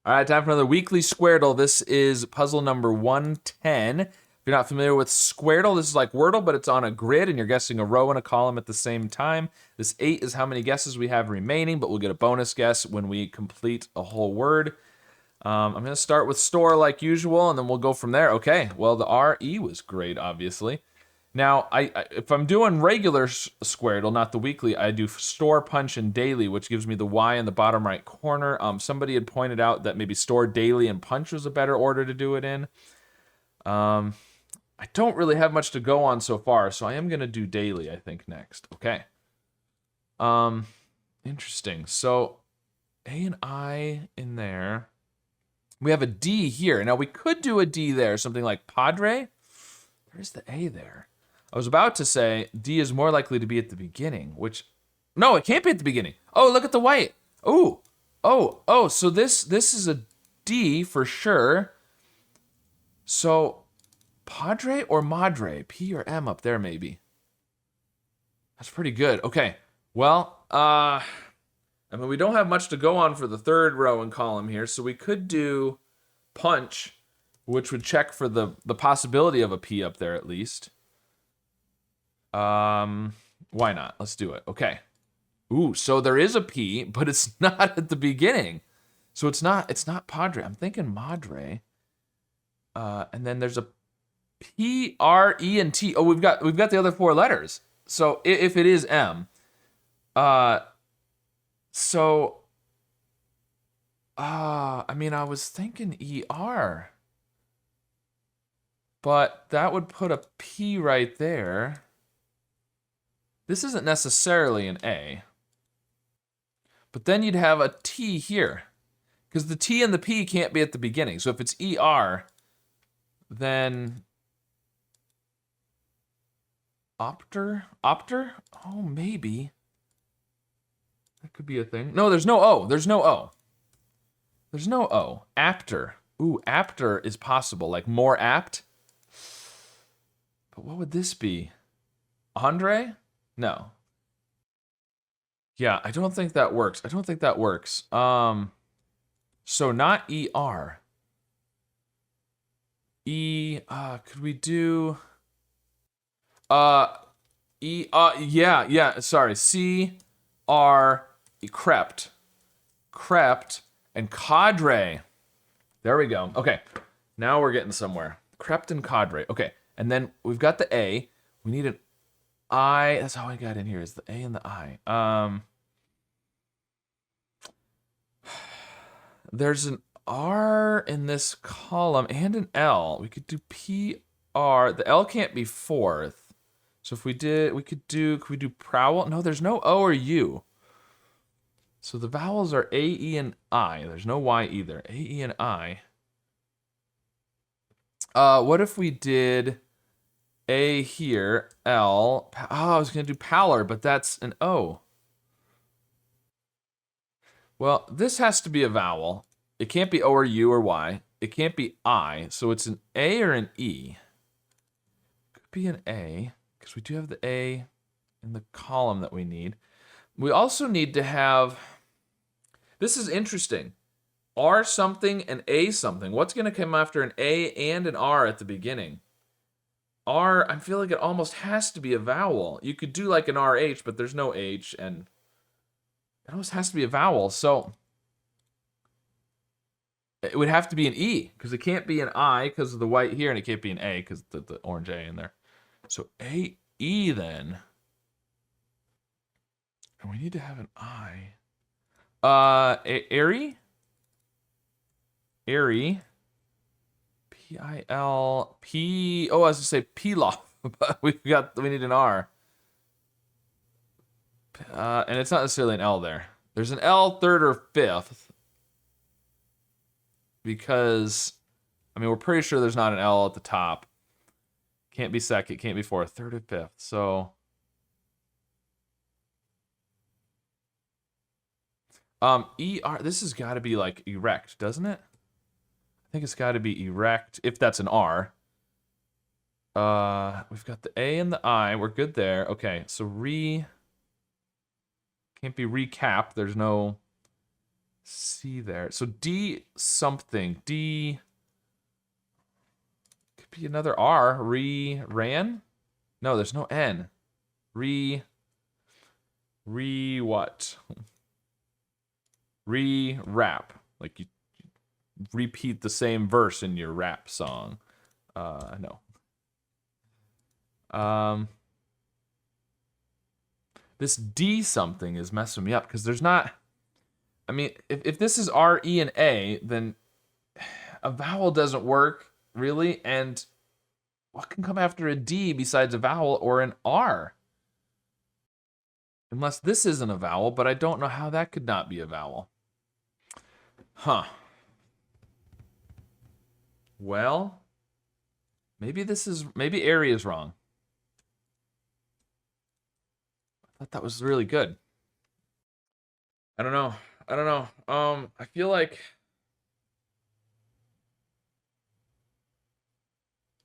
All right, time for another weekly Squirtle. This is puzzle number 110. If you're not familiar with Squirtle, this is like Wordle, but it's on a grid, and you're guessing a row and a column at the same time. This 8 is how many guesses we have remaining, but we'll get a bonus guess when we complete a whole word. I'm going to start with store like usual, and then we'll go from there. Okay, well, the RE was great, obviously. Now, if I'm doing regular Squirtle, not the weekly, I do store, punch, and daily, which gives me the Y in the bottom right corner. Somebody had pointed out that maybe store, daily, and punch was a better order to do it in. I don't really have much to go on so far, so I am going to do daily, I think, next. Okay. Interesting. So, A and I in there. We have a D here. Now, we could do a D there, something like Padre. There's the A there. I was about to say D is more likely to be at the beginning, which, no, it can't be at the beginning. Oh, look at the white. Oh, so this is a D for sure. So Padre or Madre, P or M up there maybe. That's pretty good. Okay, well, I mean, we don't have much to go on for the third row and column here, so we could do punch, which would check for the possibility of a P up there at least. Why not? Let's do it. Okay. Ooh, so there is a P, but it's not at the beginning. So it's not Padre. I'm thinking Madre. And then there's a P, R, E, and T. Oh, we've got the other four letters. So if it is M, I mean, I was thinking ER, but that would put a P right there. This isn't necessarily an A. But then you'd have a T here. Because the T and the P can't be at the beginning. So if it's ER, then Opter? Oh, maybe. That could be a thing. No, there's no O. There's no O. Apter. Ooh, apter is possible. Like more apt. But what would this be? Andre? No. Yeah, I don't think that works. So not ER. Could we do sorry. C-R, crept, and cadre. There we go. Okay, now we're getting somewhere. Crept and cadre. Okay, and then we've got the A. We need an I. That's all I got in here is the A and the I. There's an R in this column and an L. We could do PR. The L can't be fourth. So if we did, could we do prowl? No, there's no O or U. So the vowels are A, E, and I. There's no Y either. A, E, and I. What if we did A here, L. Oh, I was going to do pallor, but that's an O. Well, this has to be a vowel. It can't be O or U or Y. It can't be I, so it's an A or an E. Could be an A, because we do have the A in the column that we need. We also need to have, this is interesting, R something and A something. What's going to come after an A and an R at the beginning? R, I feel like it almost has to be a vowel. You could do like an RH, but there's no H, and it almost has to be a vowel, so it would have to be an E, because it can't be an I because of the white here, and it can't be an A because the orange A in there. So A-E then. And we need to have an I. Airy? Airy. P-I-L-P. Oh, I was going to say Pilaf, but we need an R. And it's not necessarily an L there. There's an L third or fifth. Because, I mean, we're pretty sure there's not an L at the top. Can't be second, can't be fourth, third or fifth. So, ER, this has got to be like erect, doesn't it? I think it's got to be erect, if that's an R. We've got the A and the I. We're good there. Okay, so can't be recap. There's no C there. So D something. D could be another R. Ran? No, there's no N. What? Rap. Like you repeat the same verse in your rap song. No. This D something is messing me up because there's not. I mean, if this is R, E, and A, then a vowel doesn't work really. And what can come after a D besides a vowel or an R? Unless this isn't a vowel, but I don't know how that could not be a vowel. Huh. Well, maybe Airy is wrong. I thought that was really good. I don't know. I feel like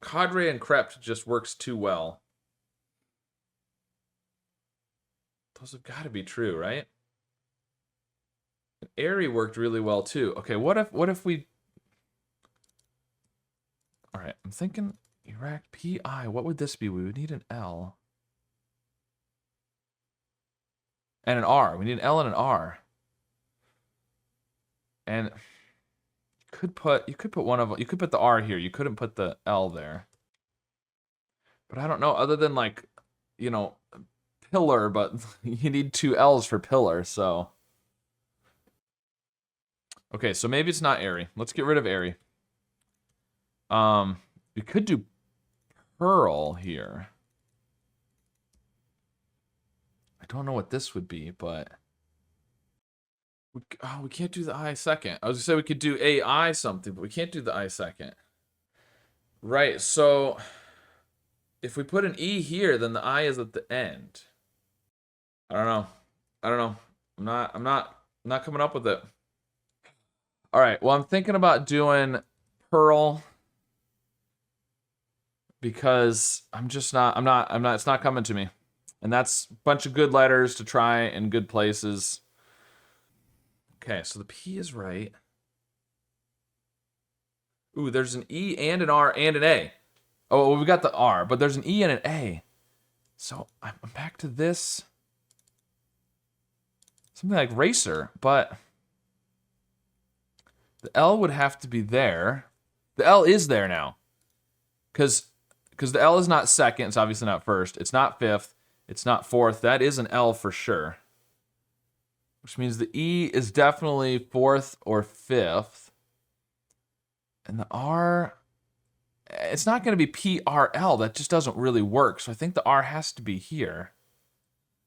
Cadre and Crept just works too well. Those have got to be true, right? And Airy worked really well too. Okay, what if we? All right, I'm thinking erect PI. What would this be? We would need an L and an R. We need an L and an R. And you could put one of them. You could put the R here. You couldn't put the L there. But I don't know. Other than like, you know, pillar, but you need two L's for pillar. So okay, so maybe it's not Airy. Let's get rid of Airy. We could do Pearl here. I don't know what this would be, but we can't do the I second. I was gonna say we could do AI something, but we can't do the I second. Right, so if we put an E here, then the I is at the end. I don't know. I'm not coming up with it. All right, well, I'm thinking about doing Pearl because it's not coming to me. And that's a bunch of good letters to try in good places. Okay, so the P is right. Ooh, there's an E and an R and an A. Oh, well, we got the R, but there's an E and an A. So I'm back to this. Something like racer, but the L would have to be there. The L is there now. Because the L is not second. It's obviously not first. It's not fifth. It's not fourth. That is an L for sure. Which means the E is definitely fourth or fifth. And the R, it's not going to be PRL. That just doesn't really work. So I think the R has to be here.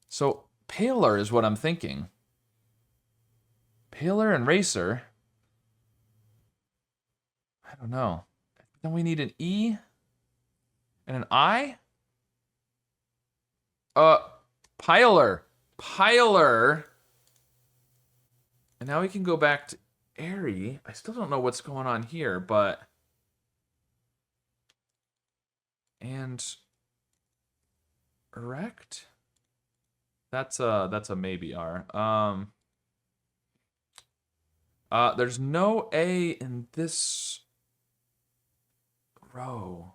So paler is what I'm thinking. Paler and racer. I don't know. Then we need an E and an I. Piler. And now we can go back to Airy. I still don't know what's going on here, but and erect. That's a maybe R. There's no A in this row.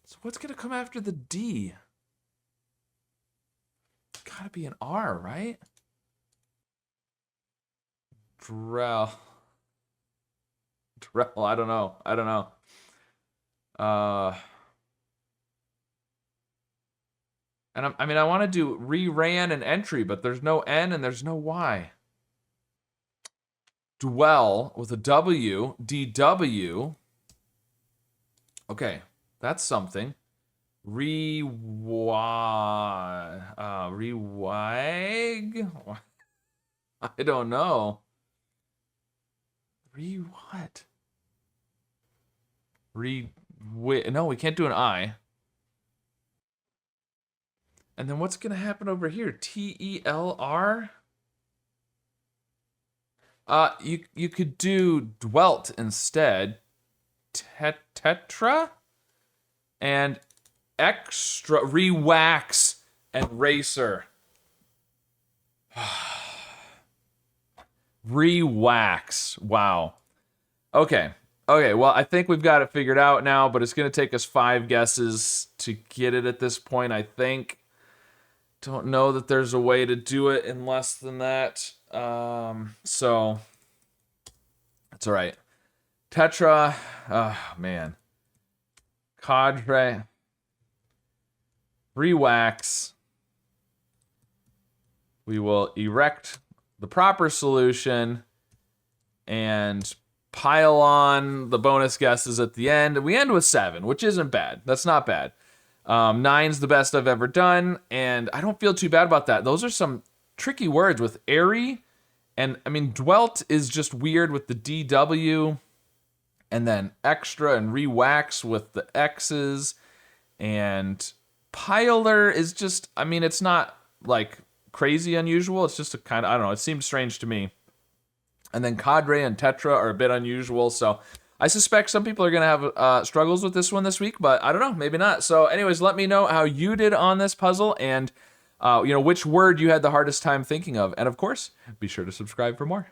So what's gonna come after the D? It's gotta be an R, right? Drell, I don't know. And I want to do re-ran and entry, but there's no N and there's no Y. Dwell with a W, DW. Okay, that's something. Rewag? I don't know. What? No, we can't do an I. And then what's gonna happen over here? TELR? You could do dwelt instead. Tetra? And extra, rewax and racer. Re-wax. Wow. Okay. Okay, well, I think we've got it figured out now, but it's going to take us 5 guesses to get it at this point, I think. Don't know that there's a way to do it in less than that. So, that's all right. Tetra. Oh, man. Cadre. Re-wax. We will erect the proper solution and pile on the bonus guesses at the end. We end with 7, which isn't bad. That's not bad. 9's the best I've ever done, and I don't feel too bad about that. Those are some tricky words with airy, and I mean, dwelt is just weird with the DW, and then extra and re-wax with the X's, and piler is just, I mean, it's not like crazy unusual. It's just a kind of, I don't know, it seems strange to me. And then cadre and tetra are a bit unusual, so I suspect some people are going to have struggles with this one this week, but I don't know, maybe not. So anyways, let me know how you did on this puzzle and which word you had the hardest time thinking of. And of course, be sure to subscribe for more.